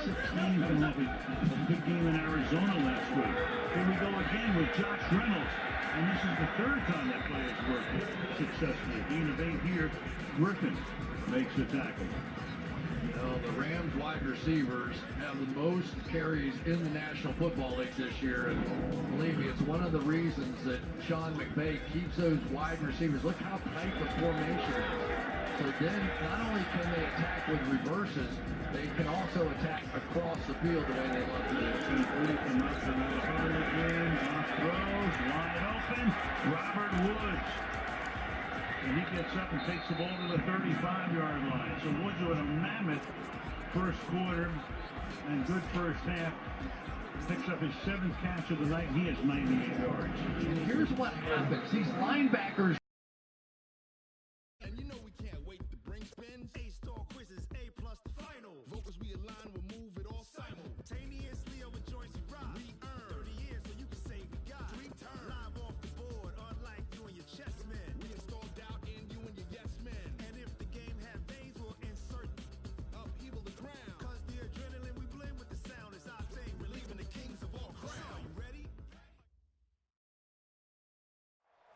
16 coming off a good game in Arizona last week. Here we go again with Josh Reynolds. And this is the third time that play has worked successfully. Gain of 8 here. Griffin makes the tackle. You know, the Rams wide receivers have the most carries in the National Football League this year, and believe me, it's one of the reasons that Sean McVay keeps those wide receivers. Look how tight the formation is. So then, not only can they attack with reverses, they can also attack across the field the way they love to do. From up to the corner again. Off throws, wide open. Robert Woods. And he gets up and takes the ball to the 35-yard line. So Woods with a mammoth first quarter and good first half. Picks up his 7th catch of the night, and he has 98 yards. And here's what happens. These linebackers. And you know we can't wait to bring spins. A-star quizzes, A+ the final. Vocals we align, we'll move it all simultaneously over joints and rhymes. We earn 30 years so you can say we got 3 turns. Live off the board, unlike you and your chess men. We install doubt in you and your yes men. And if the game had veins, we'll insert upheaval the ground. Cause the adrenaline we blend with the sound is our thing. Relieving the kings of all crowns. You ready?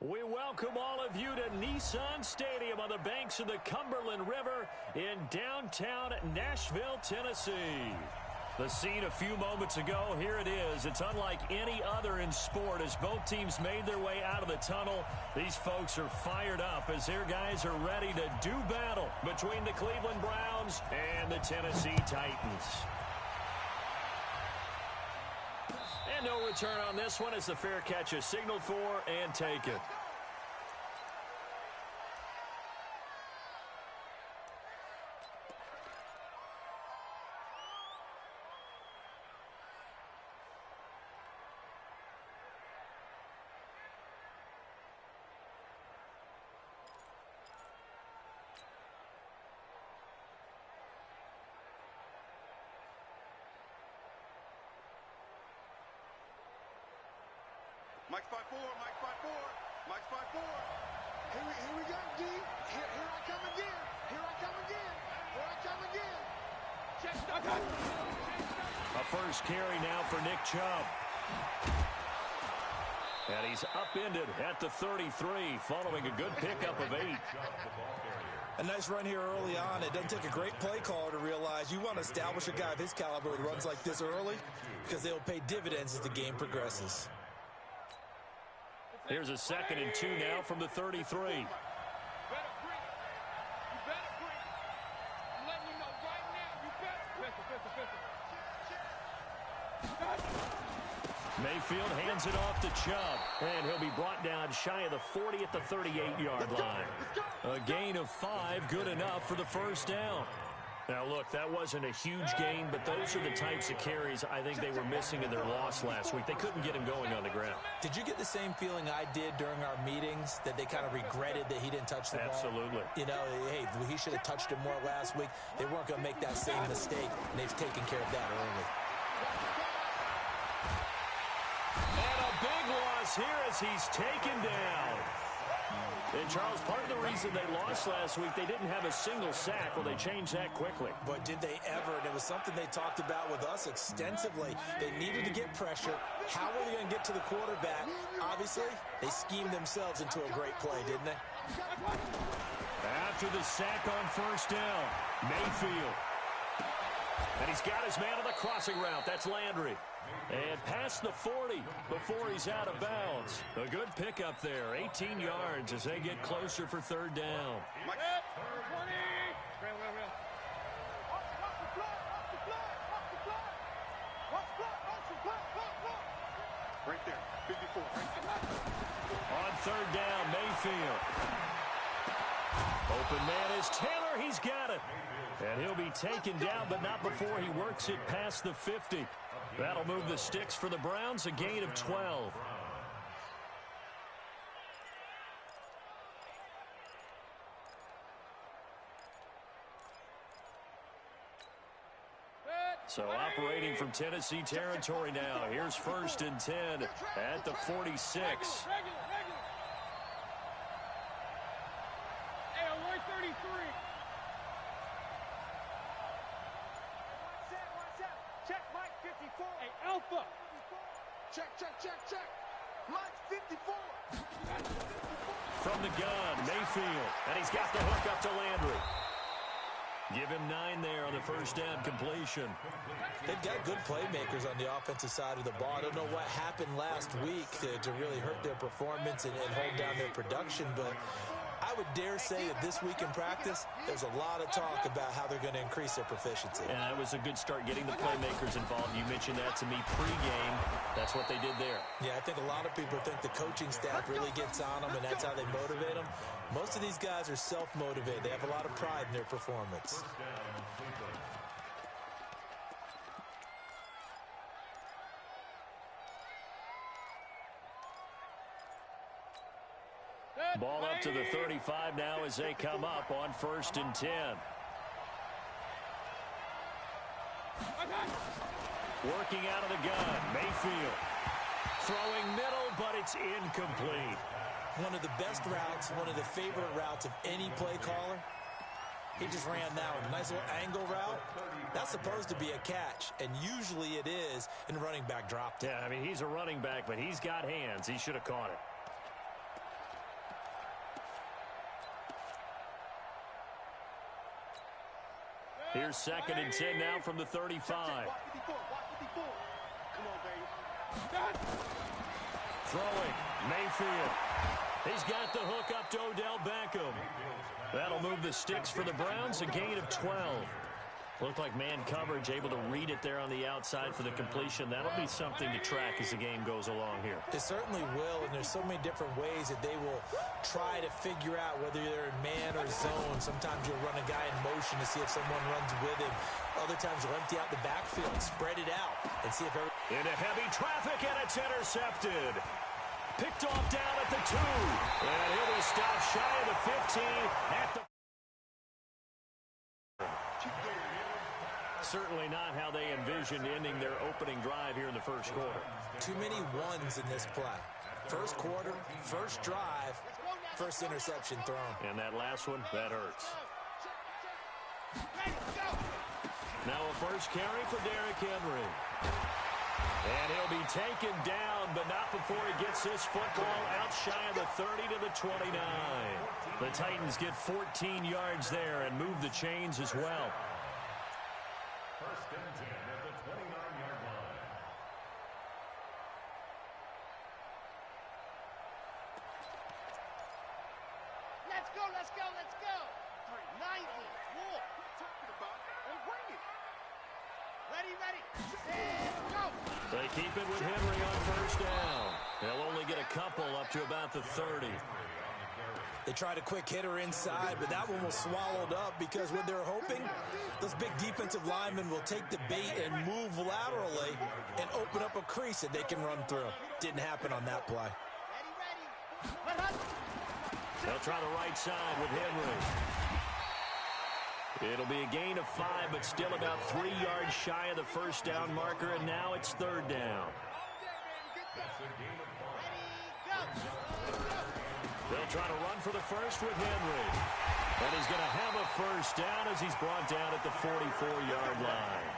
We welcome all of you to Nissan Stadium on the banks of the Cumberland River in downtown Nashville, Tennessee. The scene a few moments ago, here it is. It's unlike any other in sport as both teams made their way out of the tunnel. These folks are fired up as their guys are ready to do battle between the Cleveland Browns and the Tennessee Titans. And no return on this one as the fair catch is signaled for and taken. Mike's by 4, Mike's by 4, Mike's by 4. Here we go, D. Here I come again. Here I come again. Here I come again. Check stuff. A first carry now for Nick Chubb. And he's upended at the 33 following a good pickup of 8. A nice run here early on. It doesn't take a great play caller to realize you want to establish a guy of his caliber who runs like this early because they'll pay dividends as the game progresses. Here's a 2nd and 2 now from the 33. You better breathe. I'm letting you know right now. You better. Mayfield hands it off to Chubb, and he'll be brought down shy of the 40 at the 38-yard line. A gain of 5, good enough for the first down. Now, look, that wasn't a huge gain, but those are the types of carries I think they were missing in their loss last week. They couldn't get him going on the ground. Did you get the same feeling I did during our meetings, that they kind of regretted that he didn't touch the ball? Absolutely. You know, hey, he should have touched it more last week. They weren't going to make that same mistake, and they've taken care of that early. And a big loss here as he's taken down. And, Charles, part of the reason they lost last week, they didn't have a single sack. Well, they changed that quickly. But did they ever? And it was something they talked about with us extensively. They needed to get pressure. How were they going to get to the quarterback? Obviously, they schemed themselves into a great play, didn't they? After the sack on first down, Mayfield. And he's got his man on the crossing route. That's Landry. And past the 40 before he's out of bounds. A good pickup there, 18 yards as they get closer for 3rd down. Mike. 20. Right there, 54. On 3rd down, Mayfield. Open man is Taylor. He's got it. And he'll be taken down, but not before he works it past the 50. That'll move the sticks for the Browns, a gain of 12. So operating from Tennessee territory now. Here's 1st and 10 at the 46. Hey, 133. Hey, Alpha. Check. Line 54. From the gun, Mayfield. And he's got the hook up to Landry. Give him 9 there on the first down completion. They've got good playmakers on the offensive side of the ball. I don't know what happened last week to really hurt their performance and hold down their production, but I would dare say that this week in practice, there's a lot of talk about how they're going to increase their proficiency. And that was a good start getting the playmakers involved. You mentioned that to me pregame. That's what they did there. Yeah, I think a lot of people think the coaching staff really gets on them, and that's how they motivate them. Most of these guys are self-motivated. They have a lot of pride in their performance. Ball up to the 35 now as they come up on 1st and 10. Working out of the gun, Mayfield. Throwing middle, but it's incomplete. One of the best routes, one of the favorite routes of any play caller. He just ran that one. Nice little angle route. That's supposed to be a catch, and usually it is, and the running back dropped it. Yeah, I mean, he's a running back, but he's got hands. He should have caught it. Here's 2nd and 10 now from the 35. Throwing, Mayfield. He's got the hook up to Odell Beckham. That'll move the sticks for the Browns, a gain of 12. Looked like man coverage, able to read it there on the outside for the completion. That'll be something to track as the game goes along here. It certainly will, and there's so many different ways that they will try to figure out whether they're in man or zone. Sometimes you'll run a guy in motion to see if someone runs with him. Other times you'll empty out the backfield, spread it out, and see if into heavy traffic, and it's intercepted. Picked off down at the 2. And he'll be stopped shy of the 15 at the... Certainly not how they envisioned ending their opening drive here in the first quarter. Too many ones in this play. First quarter, first drive, first interception thrown. And that last one, that hurts. Now a first carry for Derrick Henry. And he'll be taken down, but not before he gets this football out shy of the 30 to the 29. The Titans get 14 yards there and move the chains as well. 1st and 10 at the 29-yard line. Let's go. 90. War. Talking about and bring it. Ready. And go. They keep it with Henry on 1st down. They'll only get a couple up to about the 30. They tried a quick hitter inside, but that one was swallowed up because what they're hoping, those big defensive linemen will take the bait and move laterally and open up a crease that they can run through. Didn't happen on that play. Ready. They'll try the right side with Henry. It'll be a gain of 5, but still about 3 yards shy of the 1st down marker, and now it's 3rd down. That's a gain of 5. They'll try to run for the first with Henry. And he's going to have a 1st down as he's brought down at the 44-yard line.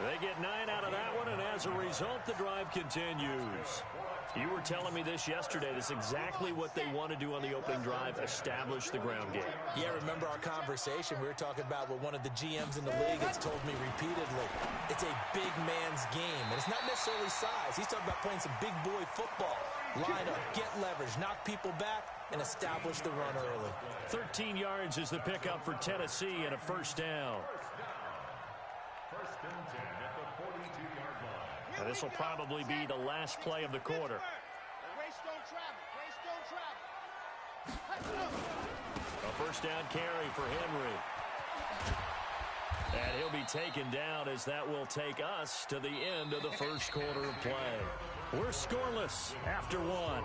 They get 9 out of that one, and as a result, the drive continues. You were telling me this yesterday. This is exactly what they want to do on the opening drive, establish the ground game. Yeah, remember our conversation? We were talking about what one of the GMs in the league has told me repeatedly. It's a big man's game, and it's not necessarily size. He's talking about playing some big boy football. Line up, get leverage, knock people back, and establish the run early. 13 yards is the pickup for Tennessee and a 1st down. 1st and 10 at the 42-yard line. And this will probably be the last play of the quarter. Race don't travel. A 1st down carry for Henry. And he'll be taken down as that will take us to the end of the 1st quarter of play. We're scoreless after 1.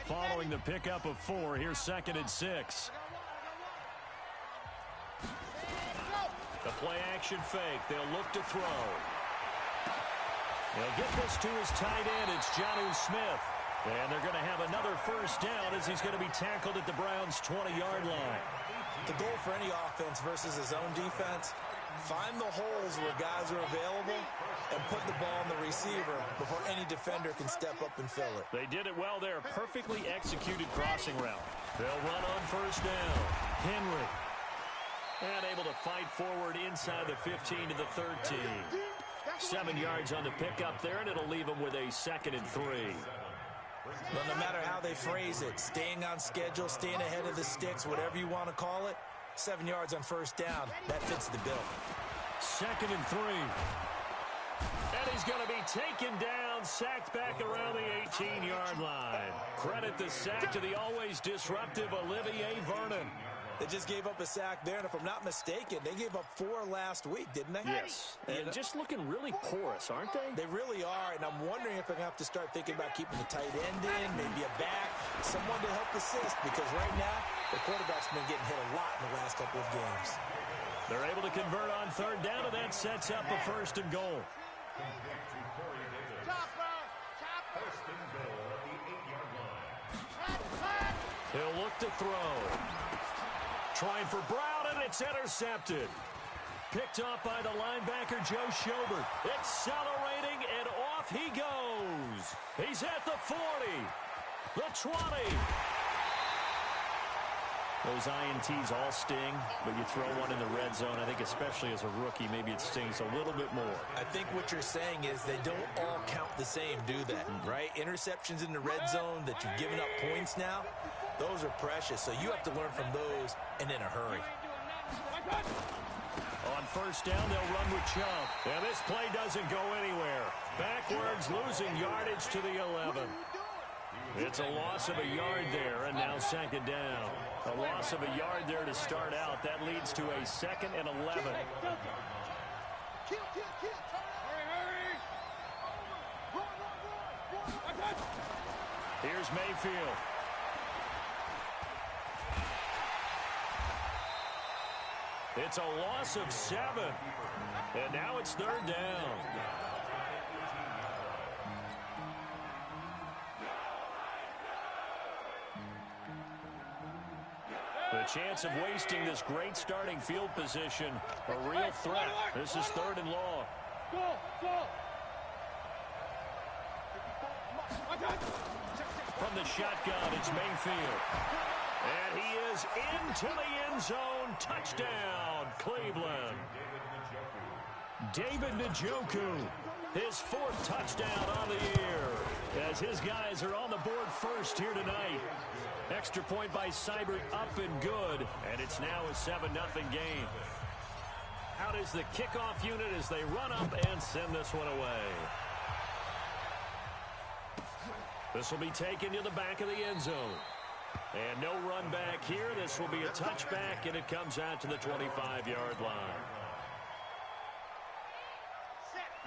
Following the pickup of 4, here's 2nd and 6. The play action fake. They'll look to throw. They'll get this to his tight end. It's Jonnu Smith. And they're going to have another first down as he's going to be tackled at the Browns' 20-yard line. The goal for any offense versus his own defense, find the holes where guys are available and put the ball on the receiver before any defender can step up and fill it. They did it well there. Perfectly executed crossing route. They'll run on first down. Henry. And able to fight forward inside the 15 to the 13. 7 yards on the pickup there, and it'll leave them with a 2nd and 3. Well, no matter how they phrase it, staying on schedule, staying ahead of the sticks, whatever you want to call it, 7 yards on first down, that fits the bill. 2nd and 3. And he's going to be taken down, sacked back around the 18-yard line. Credit the sack to the always disruptive Olivier Vernon. They just gave up a sack there, and if I'm not mistaken, they gave up 4 last week, didn't they? Yes. And just looking really porous, aren't they? They really are, and I'm wondering if they're going to have to start thinking about keeping the tight end in, maybe a back, someone to help assist, because right now, the quarterback's been getting hit a lot in the last couple of games. They're able to convert on third down, and that sets up a 1st and goal. First and goal at the 8-yard line. He'll look to throw. Trying for Brown, and it's intercepted. Picked off by the linebacker, Joe Schobert. Accelerating, and off he goes. He's at the 40, the 20. Those INTs all sting, but you throw one in the red zone. I think especially as a rookie, maybe it stings a little bit more. I think what you're saying is they don't all count the same, do they? Right? Interceptions in the red zone that you've given up points now, those are precious, so you have to learn from those and in a hurry. On first down, they'll run with Chubb. And this play doesn't go anywhere. Backwards, losing yardage to the 11. It's a loss of a yard there, and now 2nd down. A loss of a yard there to start out. That leads to a 2nd and 11. Here's Mayfield. It's a loss of 7. And now it's 3rd down. The chance of wasting this great starting field position, a real threat. This is 3rd and long. From the shotgun, it's Mayfield. And he is into the end zone. Touchdown, Cleveland. David Njoku, his 4th touchdown on the year, as his guys are on the board first here tonight. Extra point by Seibert, up and good, and it's now a 7-0 game. Out is the kickoff unit as they run up and send this one away. This will be taken to the back of the end zone. And no run back here. This will be a touchback, and it comes out to the 25-yard line.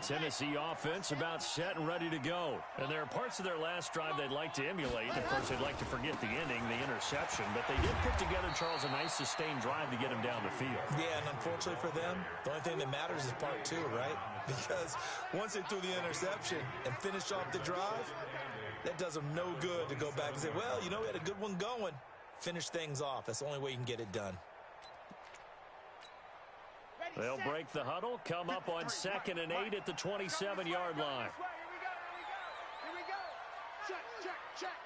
Tennessee offense about set and ready to go. And there are parts of their last drive they'd like to emulate. Of course, they'd like to forget the ending, the interception. But they did put together, Charles, a nice sustained drive to get him down the field. Yeah, and unfortunately for them, the only thing that matters is part 2, right? Because once they threw the interception and finished off the drive, that does them no good to go back and say, well, you know, we had a good one going. Finish things off. That's the only way you can get it done. They'll break the huddle, come up on 2nd and 8 at the 27-yard line. Here we go. Check.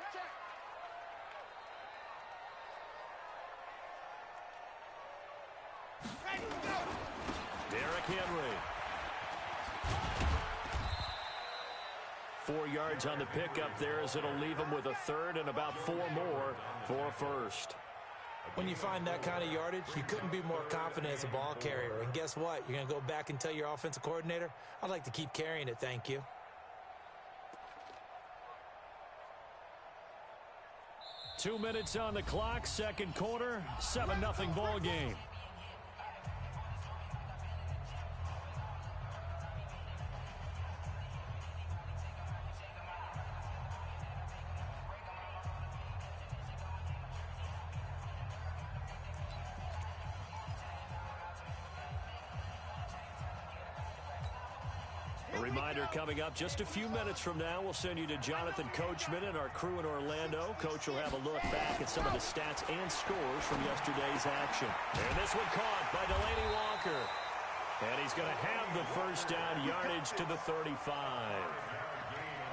Ready, go. Derrick Henry. 4 yards on the pickup there as it'll leave him with a 3rd and about 4 more for a 1st. When you find that kind of yardage, you couldn't be more confident as a ball carrier. And guess what? You're going to go back and tell your offensive coordinator, I'd like to keep carrying it, thank you. Two minutes on the clock, 2nd quarter, 7-0 ball game. Reminder coming up just a few minutes from now, we'll send you to Jonathan Coachman and our crew in Orlando. Coach will have a look back at some of the stats and scores from yesterday's action. And this one caught by Delaney Walker. And he's going to have the first down, yardage to the 35.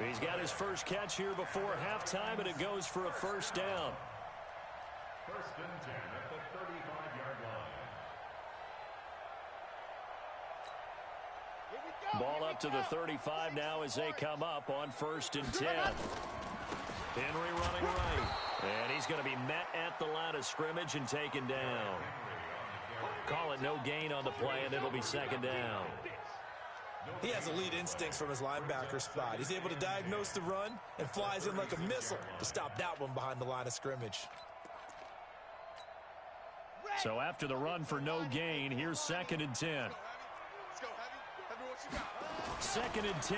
He's got his first catch here before halftime, and it goes for a first down. First and 10 at the 35-yard line. Ball up to the 35 now as they come up on first and 10. Henry running right. And he's going to be met at the line of scrimmage and taken down. Call it no gain on the play, and it'll be second down. He has elite instincts from his linebacker spot. He's able to diagnose the run and flies in like a missile to stop that one behind the line of scrimmage. So after the run for no gain, here's second and 10. Second and 10.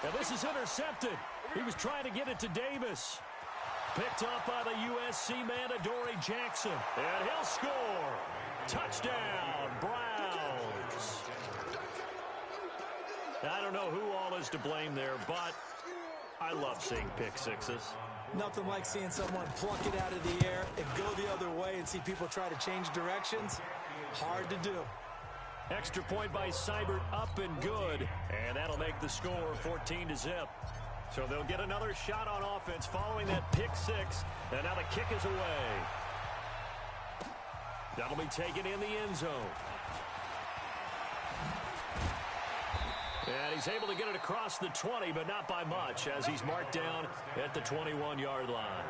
Now this is intercepted. He was trying to get it to Davis. Picked up by the USC man, Adoree Jackson. And he'll score. Touchdown, Browns. I don't know who all is to blame there, but I love seeing pick sixes. Nothing like seeing someone pluck it out of the air and go the other way and see people try to change directions. Hard to do. Extra point by Seibert, up and good. And that'll make the score 14-0. So they'll get another shot on offense following that pick six. And now the kick is away. That'll be taken in the end zone. And he's able to get it across the 20, but not by much, as he's marked down at the 21-yard line.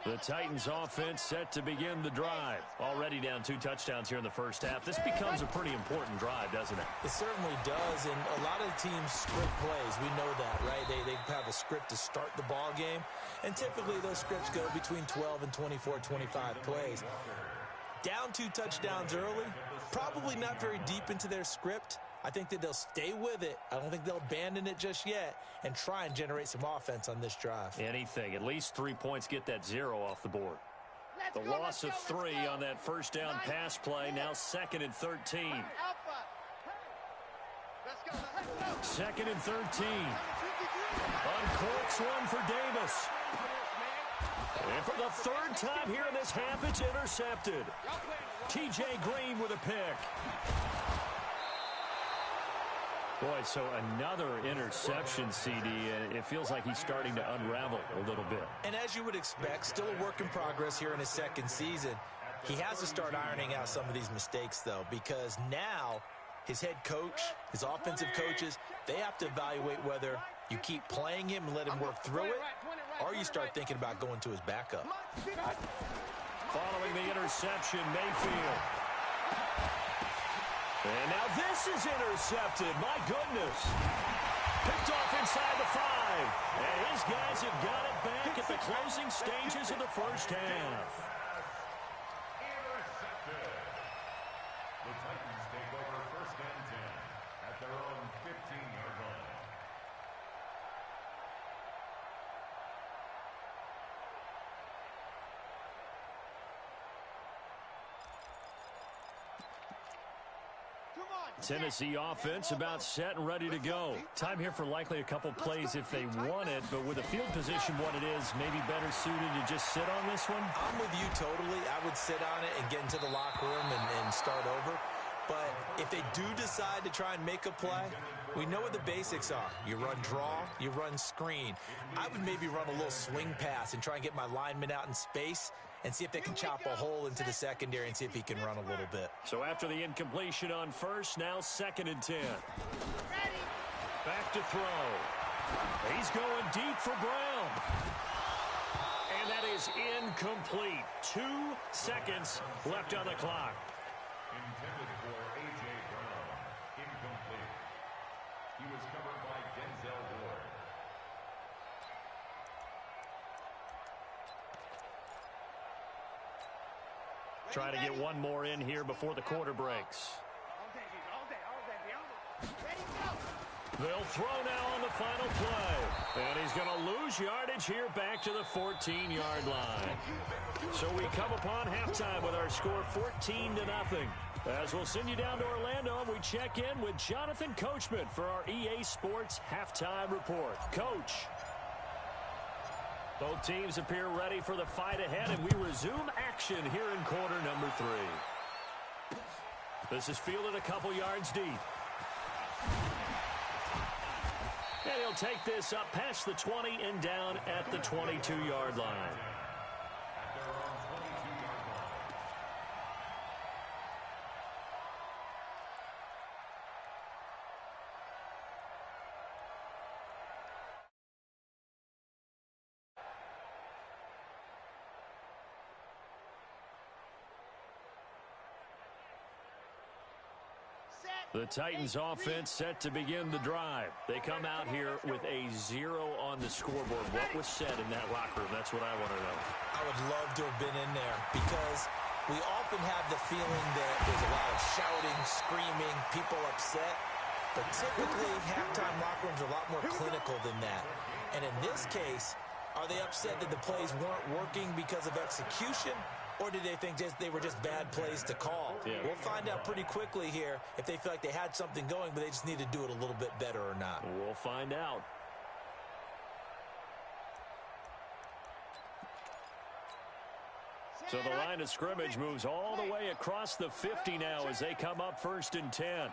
The Titans offense set to begin the drive. Already down 2 touchdowns here in the first half. This becomes a pretty important drive, doesn't it? It certainly does, and a lot of teams script plays. We know that, right? They have a script to start the ball game, and typically those scripts go between 12 and 24, 25 plays. Down 2 touchdowns early, probably not very deep into their script. I think that they'll stay with it. I don't think they'll abandon it just yet and try and generate some offense on this drive. Anything. At least 3 points get that 0 off the board. The loss of 3 on that first down pass play. Now second and 13. Second and 13. Uncorks one for Davis. And for the 3rd time here in this half, it's intercepted. T.J. Green with a pick. Boy, so another interception, CD, and it feels like he's starting to unravel a little bit. And as you would expect, still a work in progress here in his second season. He has to start ironing out some of these mistakes, though, because now his head coach, his offensive coaches, they have to evaluate whether you keep playing him and let him work through it, or you start thinking about going to his backup. Following the interception, Mayfield. And now this is intercepted. My goodness. Picked off inside the 5. And his guys have got it back at the closing stages of the first half. Intercepted. The Titans take over first and 10 at their own 15-yard line. Tennessee offense about set and ready to go. Time here for likely a couple plays if they want it, but with the field position what it is, maybe better suited to just sit on this one? I'm with you totally. I would sit on it and get into the locker room and start over. But if they do decide to try and make a play, we know what the basics are. You run draw, you run screen. I would maybe run a little swing pass and try and get my lineman out in space and see if they can chop a hole into the secondary and see if he can run a little bit. So after the incompletion on first, now second and 10. Back to throw. He's going deep for Brown. And that is incomplete. 2 seconds left on the clock. Intended for A.J. Brown. Incomplete. He was covered by Denzel Ward. Try to get one more in here before the quarter breaks. They'll throw now on the final play. And he's going to lose yardage here back to the 14-yard line. So we come upon halftime with our score 14-0. As we'll send you down to Orlando, and we check in with Jonathan Coachman for our EA Sports Halftime Report. Coach. Both teams appear ready for the fight ahead, and we resume action here in quarter number 3. This is fielded a couple yards deep. And he'll take this up past the 20 and down at the 22-yard line. The Titans offense set to begin the drive. They come out here with a 0 on the scoreboard. What was said in that locker room? That's what I want to know. I would love to have been in there because we often have the feeling that there's a lot of shouting, screaming, people upset. But typically, halftime locker rooms are a lot more clinical than that. And in this case, are they upset that the plays weren't working because of execution? Or did they think they were just bad plays to call? Yeah. We'll find out pretty quickly here if they feel like they had something going, but they just need to do it a little bit better or not. We'll find out. So the line of scrimmage moves all the way across the 50 now as they come up 1st and 10.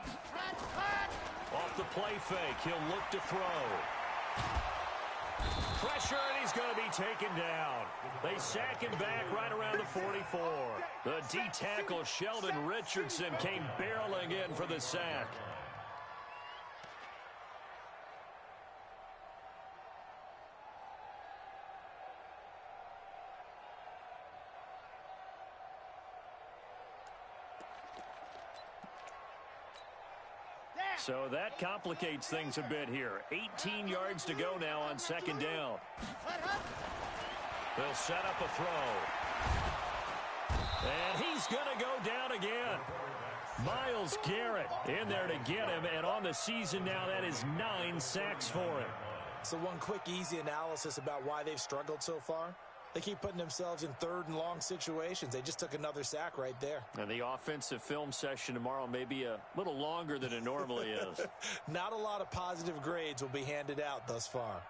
Off the play fake, he'll look to throw. Pressure, and he's going to be taken down. They sack him back right around the 44. The D-tackle, Sheldon Richardson, came barreling in for the sack. So that complicates things a bit here. 18 yards to go now on 2nd down. They'll set up a throw. And he's going to go down again. Myles Garrett in there to get him. And on the season now, that is 9 sacks for him. So one quick, easy analysis about why they've struggled so far. They keep putting themselves in 3rd and long situations. They just took another sack right there. And the offensive film session tomorrow may be a little longer than it normally is. Not a lot of positive grades will be handed out thus far.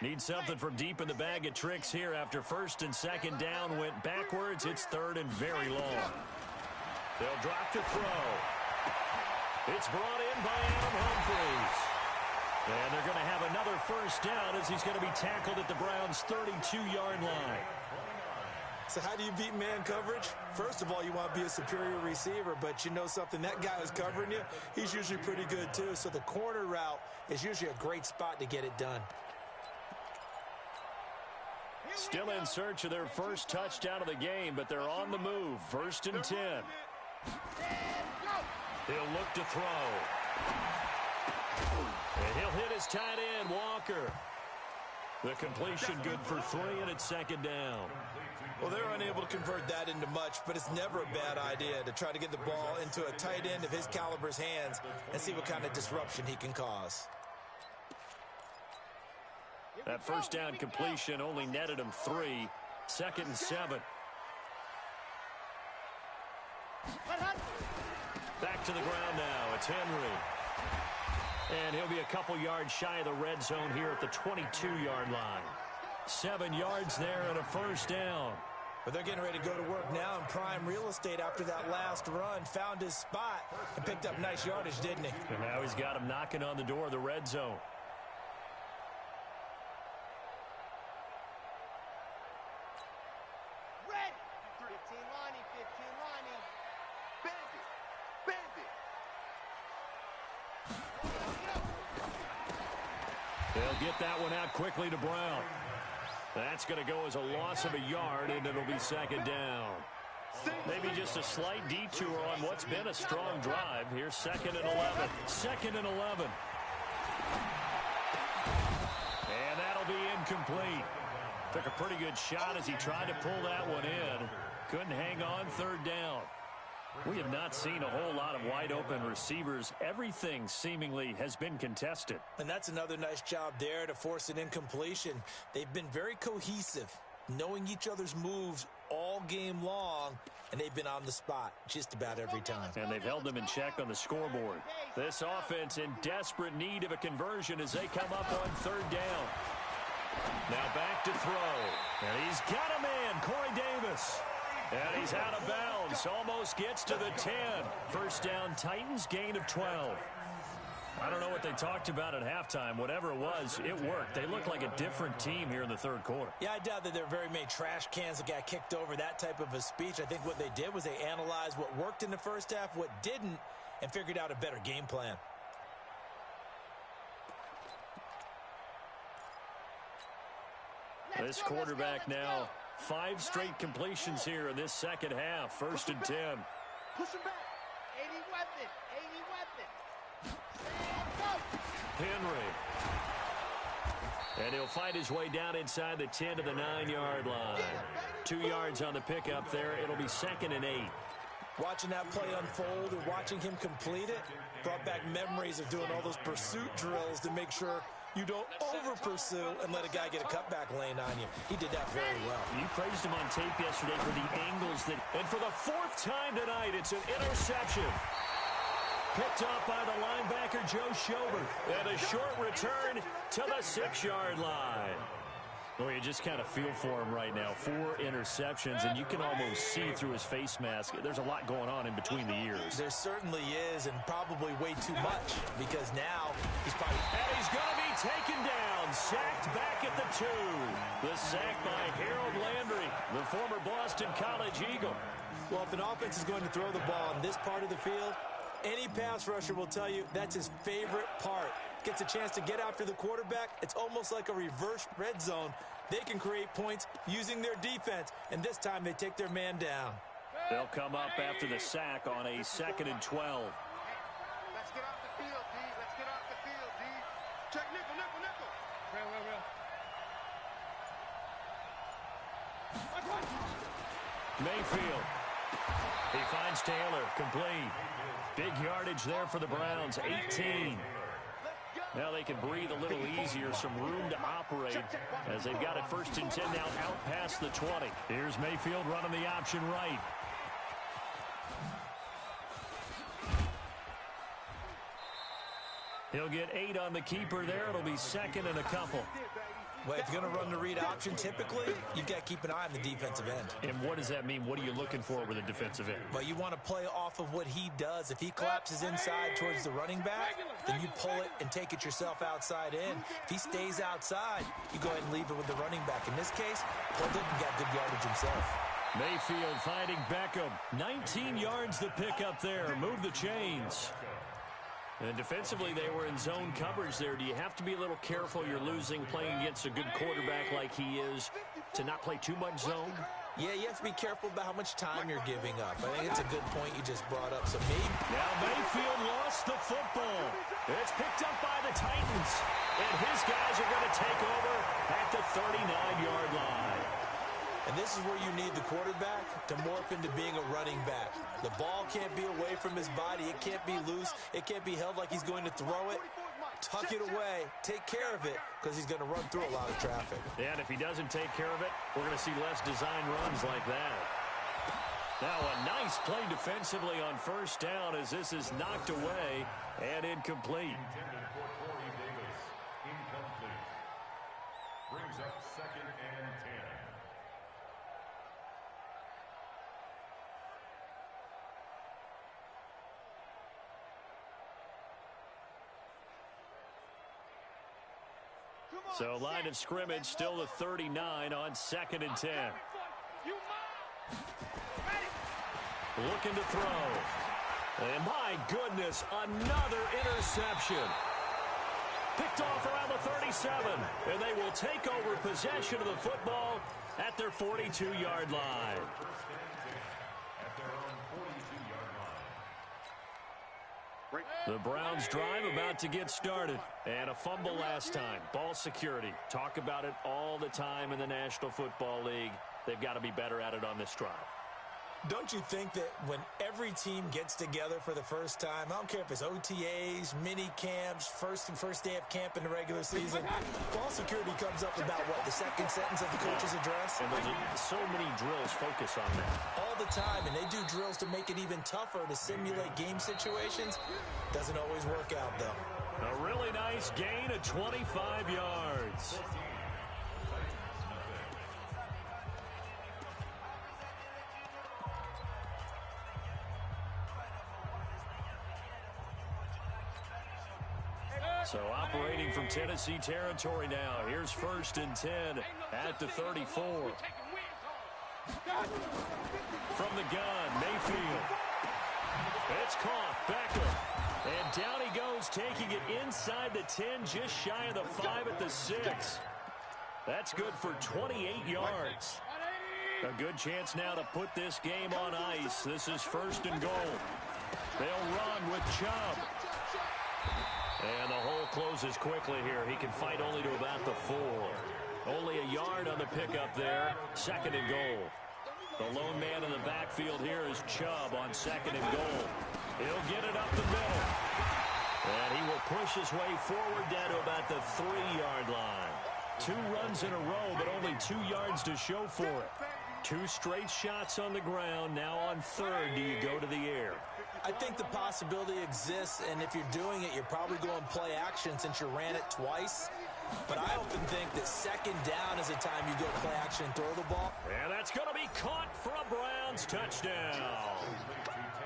Need something from deep in the bag of tricks here after 1st and 2nd down went backwards. It's 3rd and very long. They'll drop to throw. It's brought in by Adam Humphries. And they're going to have another 1st down as he's going to be tackled at the Browns' 32-yard line. So how do you beat man coverage? First of all, you want to be a superior receiver, but you know something, that guy who's covering you, he's usually pretty good too. So the corner route is usually a great spot to get it done. Still in search of their first touchdown of the game, but they're on the move. 1st and 10. He'll look to throw. And he'll hit his tight end, Walker. The completion good for 3, and it's 2nd down. Well, they're unable to convert that into much, but it's never a bad idea to try to get the ball into a tight end of his caliber's hands and see what kind of disruption he can cause. That 1st down completion only netted him 3. 2nd and 7. Back to the ground now. It's Henry. And he'll be a couple yards shy of the red zone here at the 22-yard line. 7 yards there and a 1st down. But they're getting ready to go to work now in prime real estate after that last run. Found his spot and picked up nice yardage, didn't he? And now he's got him knocking on the door of the red zone. They'll get that one out quickly to Brown. That's going to go as a loss of a yard, and it'll be 2nd down. Maybe just a slight detour on what's been a strong drive. Here's 2nd and 11. 2nd and 11. And that'll be incomplete. Took a pretty good shot as he tried to pull that one in. Couldn't hang on third down. We have not seen a whole lot of wide-open receivers. Everything seemingly has been contested. And that's another nice job there to force an incompletion. They've been very cohesive, knowing each other's moves all game long, and they've been on the spot just about every time. And they've held them in check on the scoreboard. This offense in desperate need of a conversion as they come up on third down. Now back to throw. And he's got a man, Corey Davis. And he's out of bounds. Almost gets to the 10. First down, Titans, gain of 12. I don't know what they talked about at halftime. Whatever it was, it worked. They look like a different team here in the third quarter. Yeah, I doubt that there are very many trash cans that got kicked over, that type of a speech. I think what they did was they analyzed what worked in the first half, what didn't, and figured out a better game plan. This quarterback now, 5 straight completions here in this second half. First and 10. Push him back. 80 weapon. Henry. And he'll fight his way down inside the 10 to the 9-yard line. 2 yards on the pickup there. It'll be second and 8. Watching that play unfold and watching him complete it brought back memories of doing all those pursuit drills to make sure you don't over-pursue and let a guy get a cutback lane on you. He did that very well. You praised him on tape yesterday for the angles that... And for the 4th time tonight, it's an interception. Picked up by the linebacker, Joe Schobert. And a short return to the 6-yard line. Well, you just kind of feel for him right now. 4 interceptions, and you can almost see through his face mask. There's a lot going on in between the ears. There certainly is, and probably way too much, because now he's probably... And he's going to be taken down, sacked back at the 2. The sack by Harold Landry, the former Boston College Eagle. Well, if an offense is going to throw the ball in this part of the field, any pass rusher will tell you that's his favorite part. Gets a chance to get after the quarterback. It's almost like a reverse red zone. They can create points using their defense, and this time they take their man down. They'll come up after the sack on a 2nd and 12. Let's get off the field, D. Let's get off the field, D. Check nickel, nickel, nickel. Real. Mayfield. He finds Taylor, complete. Big yardage there for the Browns, 18. Now they can breathe a little easier, some room to operate as they've got it 1st and 10 now out past the 20. Here's Mayfield running the option right. He'll get 8 on the keeper there. It'll be 2nd and a couple. Well, if you're going to run the read option, typically, you've got to keep an eye on the defensive end. And what does that mean? What are you looking for with a defensive end? Well, you want to play off of what he does. If he collapses inside towards the running back, then you pull it and take it yourself outside in. If he stays outside, you go ahead and leave it with the running back. In this case, pulled it and got good yardage himself. Mayfield finding Beckham. 19 yards the pickup there. Move the chains. And defensively, they were in zone coverage there. Do you have to be a little careful? You're losing playing against a good quarterback like he is to not play too much zone? Yeah, you have to be careful about how much time you're giving up. I think it's a good point you just brought up. So maybe... Now Mayfield lost the football. It's picked up by the Titans. And his guys are going to take over at the 39-yard line. And this is where you need the quarterback to morph into being a running back. The ball can't be away from his body. It can't be loose. It can't be held like he's going to throw it. Tuck it away. Take care of it because he's going to run through a lot of traffic. Yeah, and if he doesn't take care of it, we're going to see less design runs like that. Now a nice play defensively on 1st down as this is knocked away and incomplete. Intended for Corey Davis. Incomplete. Brings up 2nd and 10. So line of scrimmage still the 39 on 2nd and 10. Looking to throw. And my goodness, another interception. Picked off around the 37. And they will take over possession of the football at their 42-yard line. At their own 42-yard line. The Browns drive about to get started. And a fumble last time. Ball security. Talk about it all the time in the National Football League. They've got to be better at it on this drive. Don't you think that when every team gets together for the first time, I don't care if it's OTAs, mini camps, first day of camp in the regular season, ball security comes up about what, the second sentence of the coach's address? And there's so many drills focus on that. All the time, and they do drills to make it even tougher to simulate game situations. Doesn't always work out, though. A really nice gain of 25 yards. So operating from Tennessee territory now. Here's 1st and 10 at the 34. From the gun, Mayfield. It's caught. Beckham. And down he goes, taking it inside the 10, just shy of the 5 at the 6. That's good for 28 yards. A good chance now to put this game on ice. This is 1st and goal. They'll run with Chubb. And the hole closes quickly here. He can fight only to about the 4. Only a yard on the pickup there. 2nd and goal. The lone man in the backfield here is Chubb on 2nd and goal. He'll get it up the middle. And he will push his way forward down to about the 3-yard line. 2 runs in a row, but only 2 yards to show for it. 2 straight shots on the ground. Now on 3rd, do you go to the air? I think the possibility exists, and if you're doing it, you're probably going play action since you ran it twice. But I often think that 2nd down is the time you go play action and throw the ball. And that's going to be caught for a Browns touchdown.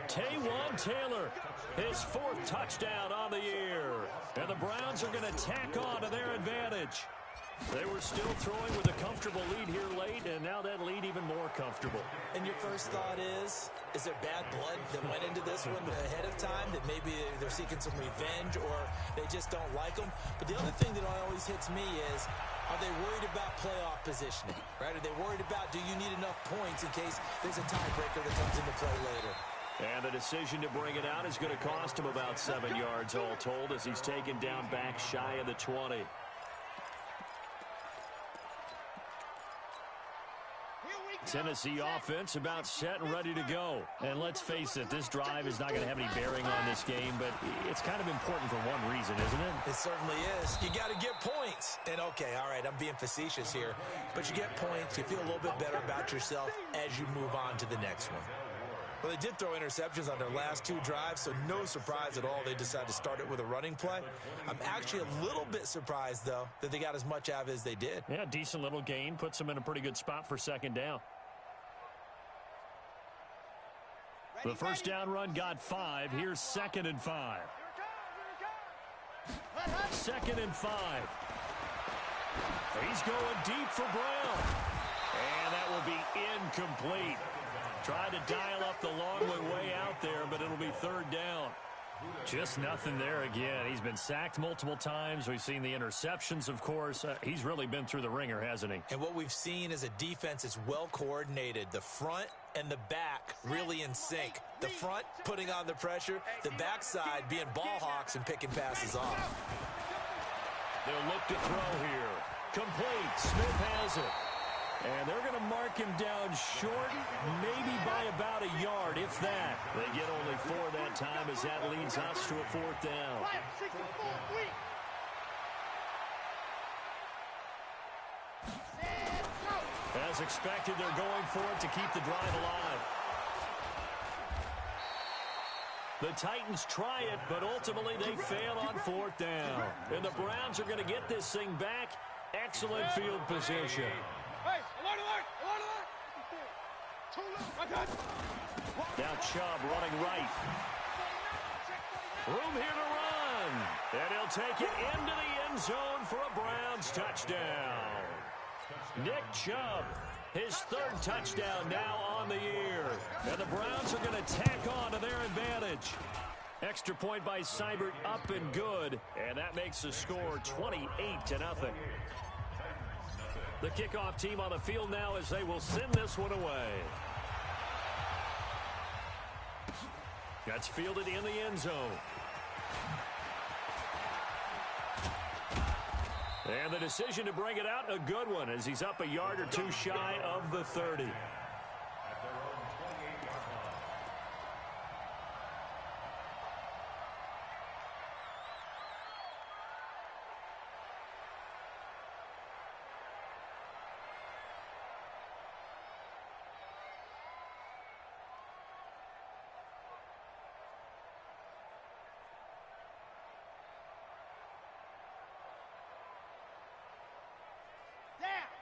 Taywan Taylor, his 4th touchdown on the year. And the Browns are going to tack on to their advantage. They were still throwing with a comfortable lead here late, and now that lead even more comfortable. And your first thought is there bad blood that went into this one ahead of time, that maybe they're seeking some revenge or they just don't like them? But the other thing that always hits me is, are they worried about playoff positioning? Right? Are they worried about, do you need enough points in case there's a tiebreaker that comes into play later? And the decision to bring it out is going to cost him about 7 yards all told as he's taken down back shy of the 20. Tennessee offense about set and ready to go. And let's face it, this drive is not going to have any bearing on this game, but it's kind of important for one reason, isn't it? It certainly is. You got to get points. And okay, all right, I'm being facetious here, but you get points, you feel a little bit better about yourself as you move on to the next one. Well, they did throw interceptions on their last 2 drives, so no surprise at all they decided to start it with a running play. I'm actually a little bit surprised, though, that they got as much out of it as they did. Yeah, decent little gain. Puts them in a pretty good spot for 2nd down. The first down run got 5. Here's 2nd and 5. 2nd and 5. He's going deep for Brown. And that will be incomplete. Tried to dial up the long way out there, but it'll be 3rd down. Just nothing there again. He's been sacked multiple times. We've seen the interceptions, of course. He's really been through the ringer, hasn't he? And what we've seen is a defense that's well coordinated. The front and the back really in sync. The front putting on the pressure, the backside being ball hawks and picking passes off. They'll look to throw here. Complete. Smith has it. And they're going to mark him down short, maybe by about a yard, if that. They get only 4 that time as that leads us to a 4th down. As expected, they're going for it to keep the drive alive. The Titans try it, but ultimately they fail on 4th down. And the Browns are going to get this thing back. Excellent field position. Now Chubb running right. Room here to run. And he'll take it into the end zone for a Browns touchdown. Nick Chubb, his 3rd touchdown now on the year. And the Browns are going to tack on to their advantage. Extra point by Seibert, up and good. And that makes the score 28-0. The kickoff team on the field now as they will send this one away. That's fielded in the end zone. And the decision to bring it out, a good one, as he's up a yard or two shy of the 30.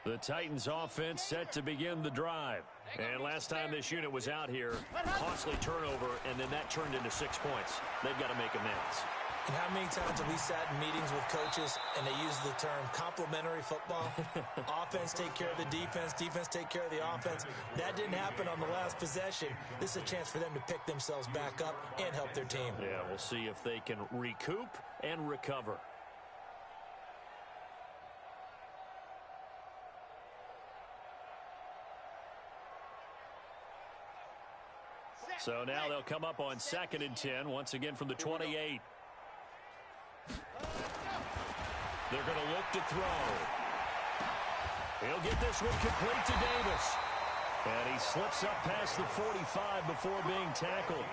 The Titans offense set to begin the drive. And last time this unit was out here, costly turnover, and then that turned into 6 points. They've got to make amends. And how many times have we sat in meetings with coaches and they use the term complementary football? Offense take care of the defense, defense take care of the offense. That didn't happen on the last possession. This is a chance for them to pick themselves back up and help their team. Yeah, we'll see if they can recoup and recover. So now they'll come up on 2nd and 10, once again from the 28. They're going to look to throw. He'll get this one complete to Davis. And he slips up past the 45 before being tackled.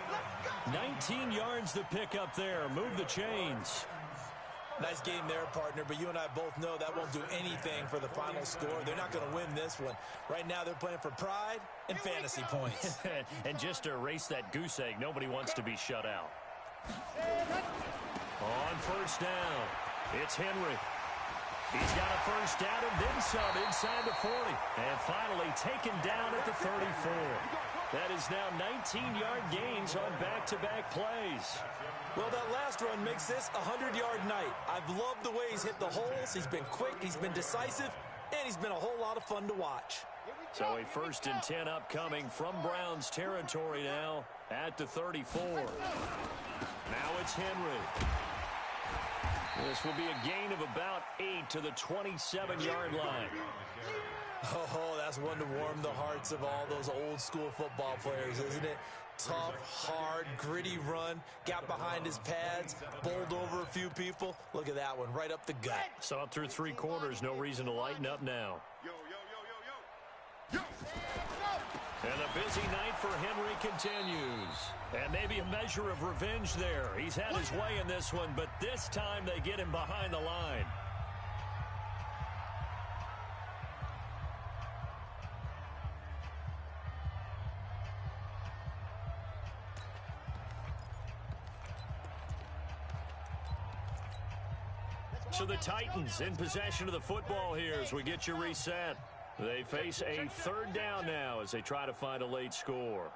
19 yards to pick up there. Move the chains. Nice game there, partner, but you and I both know that won't do anything for the final score. They're not going to win this one. Right now they're playing for pride and fantasy points. And just to erase that goose egg, nobody wants to be shut out. On first down, it's Henry. He's got a first down and then some inside the 40. And finally taken down at the 34. That is now 19-yard gains on back-to-back plays. Well, that last run makes this a 100-yard night. I've loved the way he's hit the holes. He's been quick, he's been decisive, and he's been a whole lot of fun to watch. So a 1st and 10 upcoming from Browns territory now at the 34. Now it's Henry. This will be a gain of about 8 to the 27-yard line. Oh, that's one to warm the hearts of all those old-school football players, isn't it? Tough, hard, gritty run, got behind his pads, bowled over a few people. Look at that one, right up the gut. Saw it through 3 quarters, no reason to lighten up now. And a busy night for Henry continues. And maybe a measure of revenge there. He's had his way in this one, but this time they get him behind the line. So the Titans in possession of the football here as we get you reset. They face a 3rd down now as they try to find a late score.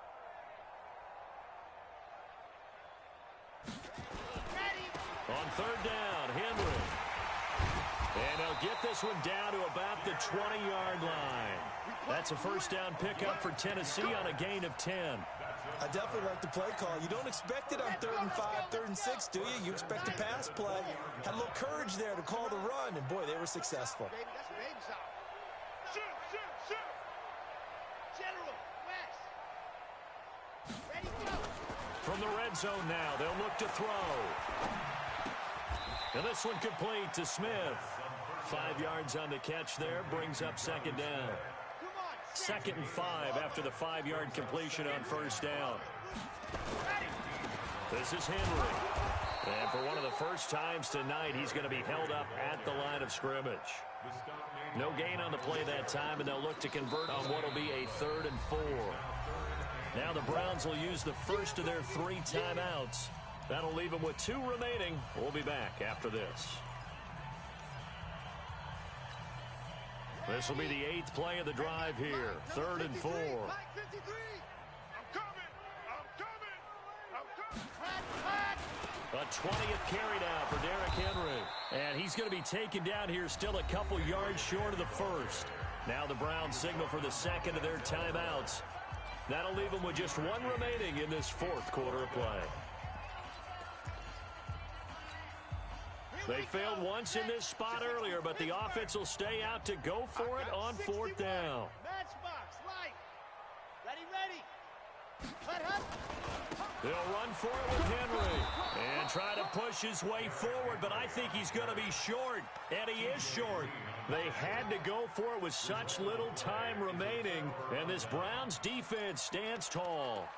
On 3rd down, Henry. And they'll get this one down to about the 20-yard line. That's a first down pickup for Tennessee on a gain of 10. I definitely like the play call. You don't expect it on 3rd and 5, 3rd and 6, do you? You expect a pass play. Had a little courage there to call the run, and boy, they were successful. From the red zone now, they'll look to throw. And this one complete to Smith. 5 yards on the catch there, brings up 2nd down. 2nd and 5 after the 5-yard completion on first down. This is Henry. And for one of the first times tonight, he's going to be held up at the line of scrimmage. No gain on the play that time, and they'll look to convert on what will be a 3rd and 4. Now the Browns will use the first of their 3 timeouts. That'll leave them with 2 remaining. We'll be back after this. This will be the 8th play of the drive here. 3rd and 4. A 20th carry now for Derrick Henry. And he's going to be taken down here still a couple yards short of the 1st. Now the Browns signal for the 2nd of their timeouts. That'll leave them with just 1 remaining in this 4th quarter of play. They failed once in this spot earlier, but the offense will stay out to go for it on 4th down. Matchbox, light. Ready. Cut up. They'll run for it with Henry and try to push his way forward, but I think he's going to be short, and he is short. They had to go for it with such little time remaining, and this Browns defense stands tall.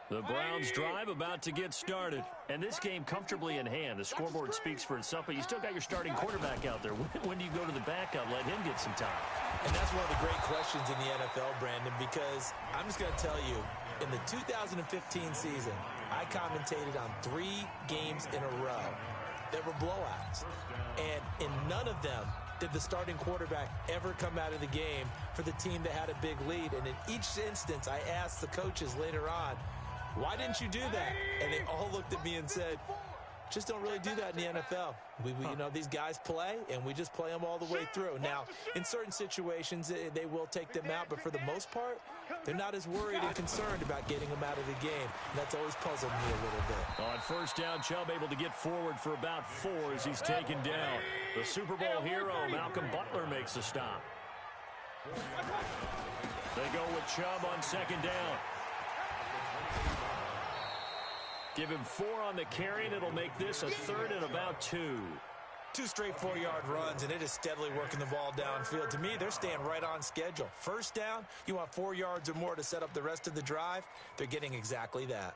The Browns drive about to get started. And this game comfortably in hand. The scoreboard speaks for itself, but you still got your starting quarterback out there. When do you go to the backup? Let him get some time. And that's one of the great questions in the NFL, Brandon, because I'm just going to tell you, in the 2015 season, I commentated on 3 games in a row that were blowouts. And in none of them did the starting quarterback ever come out of the game for the team that had a big lead. And in each instance, I asked the coaches later on, why didn't you do that? And they all looked at me and said, just don't really do that in the NFL. You know, these guys play, and we just play them all the way through. Now, in certain situations, they will take them out, but for the most part, they're not as worried and concerned about getting them out of the game. And that's always puzzled me a little bit. On first down, Chubb able to get forward for about 4 as he's taken down. The Super Bowl hero, Malcolm Butler, makes a stop. They go with Chubb on second down. Give him 4 on the carry, and it'll make this a 3rd and about 2. 2 straight 4-yard runs, and it is steadily working the ball downfield. To me, they're staying right on schedule. First down, you want 4 yards or more to set up the rest of the drive. They're getting exactly that.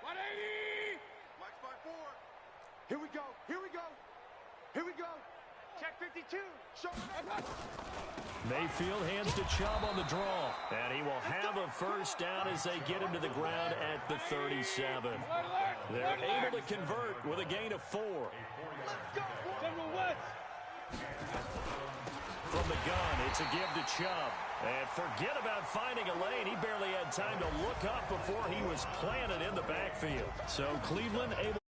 180! Watch by 4. Here we go. Here we go. Here we go. Check 52. Show it. Mayfield hands to Chubb on the draw, and he will have a first down as they get him to the ground at the 37. They're able to convert with a gain of 4. From the gun, it's a give to Chubb. And forget about finding a lane. He barely had time to look up before he was planted in the backfield. So Cleveland able